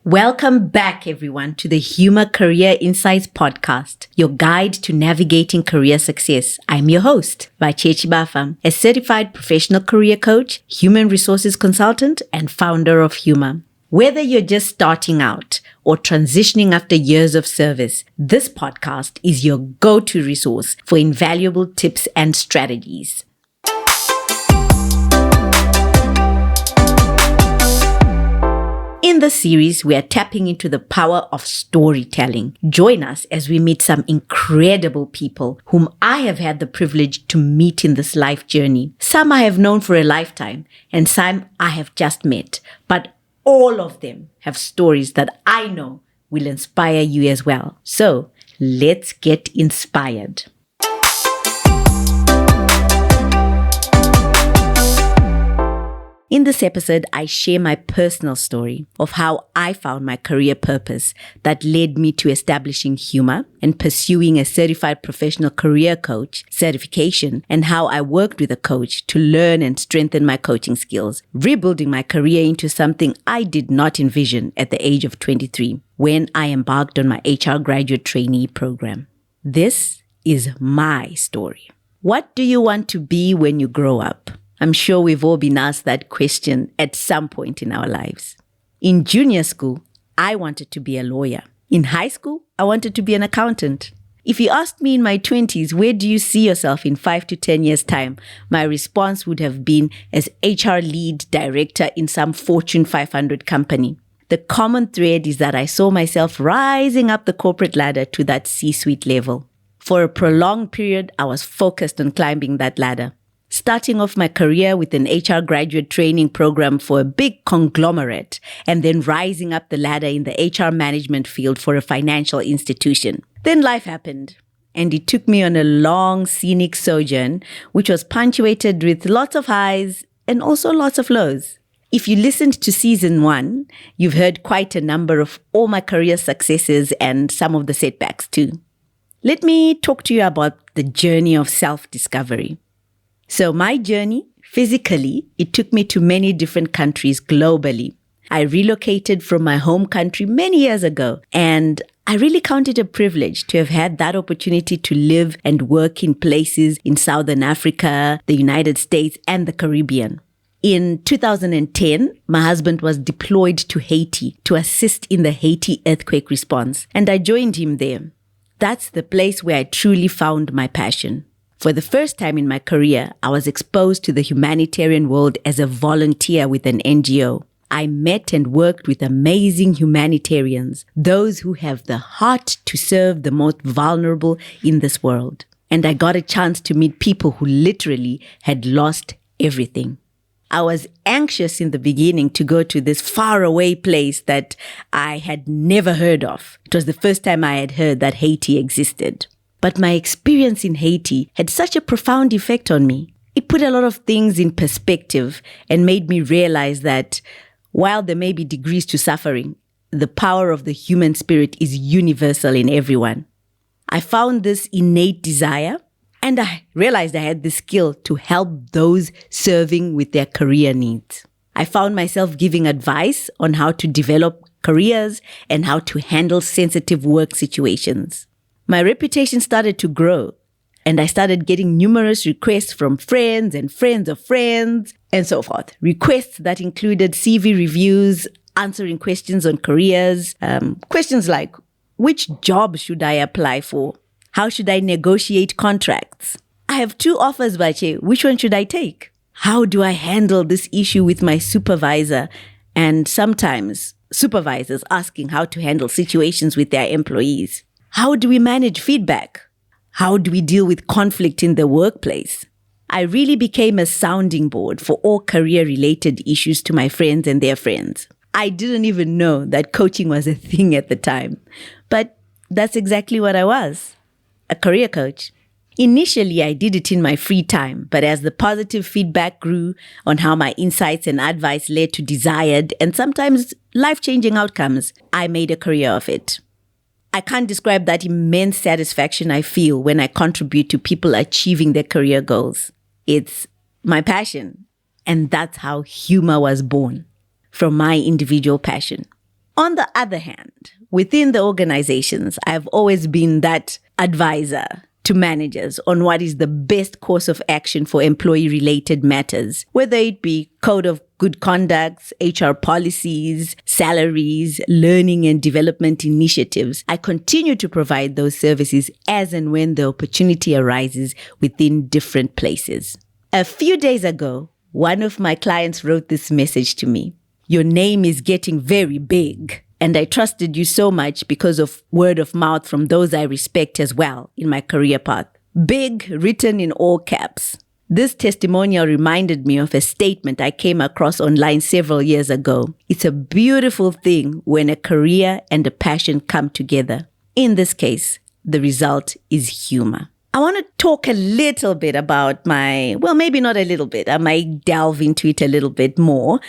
Welcome back, everyone, to the Humor Career Insights podcast, your guide to navigating career success. I'm your host, Vachechi Bafam, a certified professional career coach, human resources consultant, and founder of Humor. Whether you're just starting out or transitioning after years of service, this podcast is your go-to resource for invaluable tips and strategies. In this series, we are tapping into the power of storytelling. Join us as we meet some incredible people whom I have had the privilege to meet in this life journey. Some I have known for a lifetime and some I have just met, but all of them have stories that I know will inspire you as well. So let's get inspired. In this episode, I share my personal story of how I found my career purpose that led me to establishing Humor and pursuing a certified professional career coach certification, and how I worked with a coach to learn and strengthen my coaching skills, rebuilding my career into something I did not envision at the age of 23 when I embarked on my HR graduate trainee program. This is my story. What do you want to be when you grow up? I'm sure we've all been asked that question at some point in our lives. In junior school, I wanted to be a lawyer. In high school, I wanted to be an accountant. If you asked me in my 20s, where do you see yourself in 5 to 10 years' time? My response would have been as HR lead director in some Fortune 500 company. The common thread is that I saw myself rising up the corporate ladder to that C-suite level. For a prolonged period, I was focused on climbing that ladder. Starting off my career with an HR graduate training program for a big conglomerate, and then rising up the ladder in the HR management field for a financial institution. Then life happened, and it took me on a long scenic sojourn, which was punctuated with lots of highs and also lots of lows. If you listened to season 1, you've heard quite a number of all my career successes and some of the setbacks too. Let me talk to you about the journey of self-discovery. So my journey, physically, it took me to many different countries globally. I relocated from my home country many years ago, and I really count it a privilege to have had that opportunity to live and work in places in Southern Africa, the United States, and the Caribbean. In 2010, my husband was deployed to Haiti to assist in the Haiti earthquake response, and I joined him there. That's the place where I truly found my passion. For the first time in my career, I was exposed to the humanitarian world as a volunteer with an NGO. I met and worked with amazing humanitarians, those who have the heart to serve the most vulnerable in this world. And I got a chance to meet people who literally had lost everything. I was anxious in the beginning to go to this faraway place that I had never heard of. It was the first time I had heard that Haiti existed. But my experience in Haiti had such a profound effect on me. It put a lot of things in perspective and made me realize that while there may be degrees to suffering, the power of the human spirit is universal in everyone. I found this innate desire, and I realized I had the skill to help those serving with their career needs. I found myself giving advice on how to develop careers and how to handle sensitive work situations. My reputation started to grow, and I started getting numerous requests from friends and friends of friends and so forth. Requests that included CV reviews, answering questions on careers, questions like, which job should I apply for? How should I negotiate contracts? I have 2 offers, Vache. Which one should I take? How do I handle this issue with my supervisor? And sometimes supervisors asking how to handle situations with their employees. How do we manage feedback? How do we deal with conflict in the workplace? I really became a sounding board for all career-related issues to my friends and their friends. I didn't even know that coaching was a thing at the time, but that's exactly what I was, a career coach. Initially, I did it in my free time, but as the positive feedback grew on how my insights and advice led to desired and sometimes life-changing outcomes, I made a career of it. I can't describe that immense satisfaction I feel when I contribute to people achieving their career goals. It's my passion, and that's how Humor was born, from my individual passion. On the other hand, within the organizations, I've always been that advisor to managers on what is the best course of action for employee-related matters, whether it be code of good conduct, HR policies, salaries, learning and development initiatives. I continue to provide those services as and when the opportunity arises within different places. A few days ago, one of my clients wrote this message to me. Your name is getting very big, and I trusted you so much because of word of mouth from those I respect as well in my career path. Big, written in all caps. This testimonial reminded me of a statement I came across online several years ago. It's a beautiful thing when a career and a passion come together. In this case, the result is humor. I want to talk a little bit about maybe not a little bit. I might delve into it a little bit more.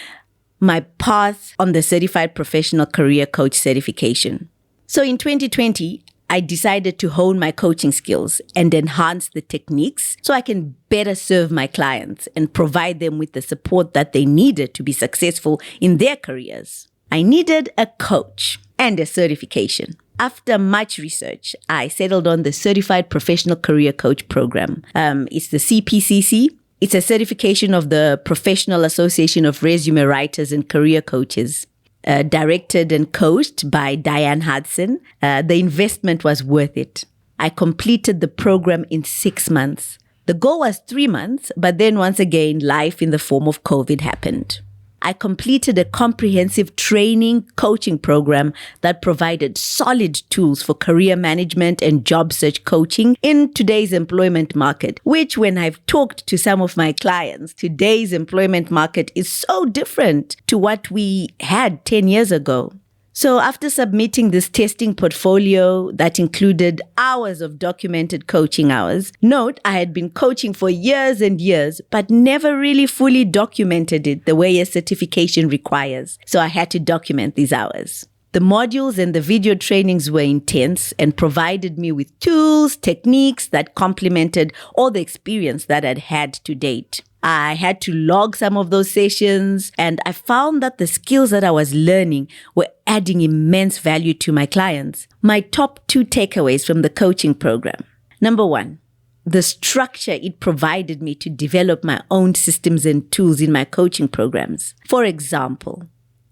My path on the Certified Professional Career Coach certification. So in 2020, I decided to hone my coaching skills and enhance the techniques so I can better serve my clients and provide them with the support that they needed to be successful in their careers. I needed a coach and a certification. After much research, I settled on the Certified Professional Career Coach program. It's the CPCC. It's a certification of the Professional Association of Resume Writers and Career Coaches, directed and coached by Diane Hudson. The investment was worth it. I completed the program in 6 months. The goal was 3 months, but then once again, life in the form of COVID happened. I completed a comprehensive training coaching program that provided solid tools for career management and job search coaching in today's employment market, which when I've talked to some of my clients, today's employment market is so different to what we had 10 years ago. So after submitting this testing portfolio that included hours of documented coaching hours, note I had been coaching for years and years, but never really fully documented it the way a certification requires. So I had to document these hours. The modules and the video trainings were intense and provided me with tools, techniques that complemented all the experience that I'd had to date. I had to log some of those sessions, and I found that the skills that I was learning were adding immense value to my clients. My top 2 takeaways from the coaching program. Number 1, the structure it provided me to develop my own systems and tools in my coaching programs. For example,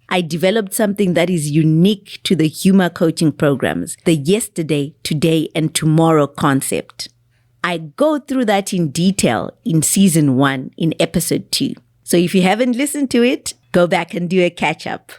I developed something that is unique to the humor coaching programs, the yesterday, today, and tomorrow concept. I go through that in detail in season 1 in episode 2. So if you haven't listened to it, go back and do a catch up.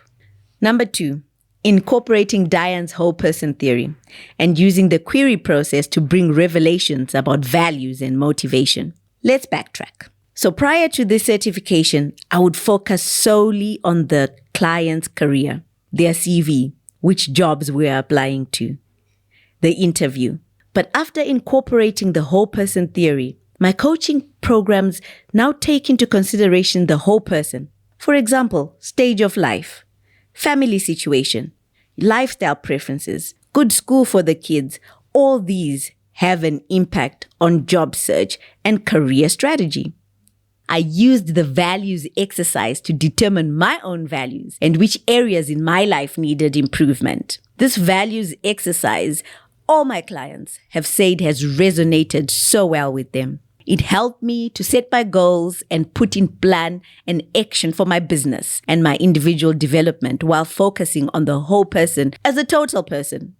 Number 2, incorporating Diane's whole person theory and using the query process to bring revelations about values and motivation. Let's backtrack. So prior to this certification, I would focus solely on the client's career, their CV, which jobs we're applying to, the interview. But after incorporating the whole person theory, my coaching programs now take into consideration the whole person. For example, stage of life, family situation, lifestyle preferences, good school for the kids. All these have an impact on job search and career strategy. I used the values exercise to determine my own values and which areas in my life needed improvement. This values exercise, all my clients have said has resonated so well with them. It helped me to set my goals and put in plan and action for my business and my individual development while focusing on the whole person as a total person.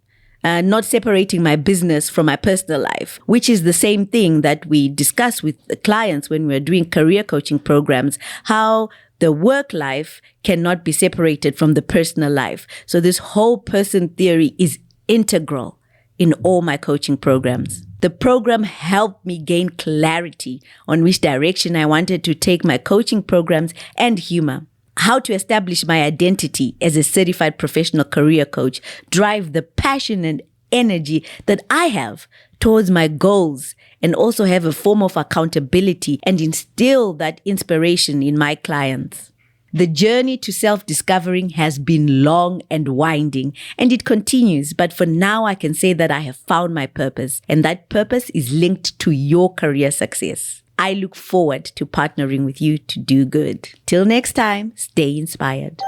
Not separating my business from my personal life, which is the same thing that we discuss with the clients when we're doing career coaching programs, how the work life cannot be separated from the personal life. So this whole person theory is integral in all my coaching programs. The program helped me gain clarity on which direction I wanted to take my coaching programs and humor. How to establish my identity as a certified professional career coach, drive the passion and energy that I have towards my goals, and also have a form of accountability and instill that inspiration in my clients. The journey to self-discovering has been long and winding, and it continues. But for now, I can say that I have found my purpose, and that purpose is linked to your career success. I look forward to partnering with you to do good. Till next time, stay inspired.